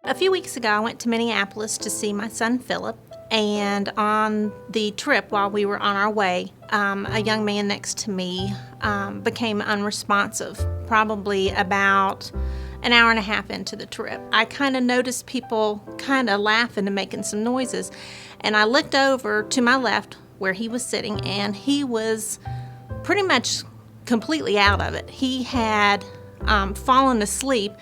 A few weeks ago, I went to Minneapolis to see my son Philip, and on the trip while we were on our way, a young man next to me became unresponsive, probably about an hour and a half into the trip. I kind of noticed people kind of laughing and making some noises, and I looked over to my left where he was sitting, and he was pretty much completely out of it. He had fallen asleep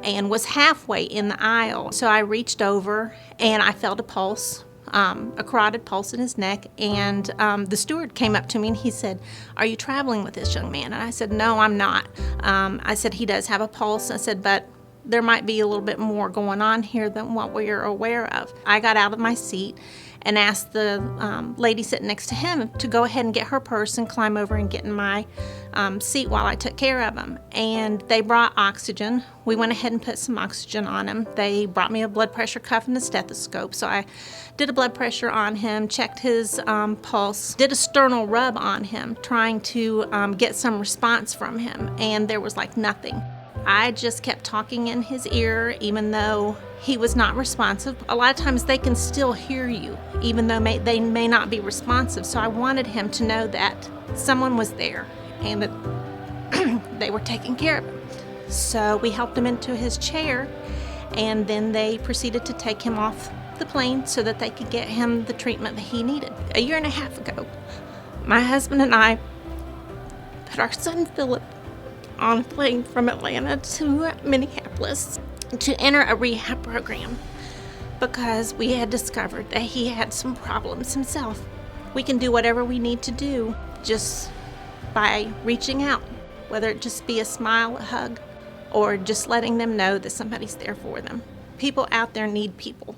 and was halfway in the aisle. So I reached over and I felt a pulse, a carotid pulse in his neck, and the steward came up to me and he said, "Are you traveling with this young man?" And I said, "No, I'm not." I said, "He does have a pulse." I said, "But there might be a little bit more going on here than what we're aware of." I got out of my seat and asked the lady sitting next to him to go ahead and get her purse and climb over and get in my seat while I took care of him. And they brought oxygen. We went ahead and put some oxygen on him. They brought me a blood pressure cuff and a stethoscope. So I did a blood pressure on him, checked his pulse, did a sternal rub on him, trying to get some response from him. And there was like nothing. I just kept talking in his ear, even though he was not responsive. A lot of times they can still hear you, even though they may not be responsive. So I wanted him to know that someone was there and that they were taking care of him. So we helped him into his chair, and then they proceeded to take him off the plane so that they could get him the treatment that he needed. A year and a half ago, my husband and I put our son Philip on a plane from Atlanta to Minneapolis to enter a rehab program because we had discovered that he had some problems himself. We can do whatever we need to do just by reaching out, whether it just be a smile, a hug, or just letting them know that somebody's there for them. People out there need people.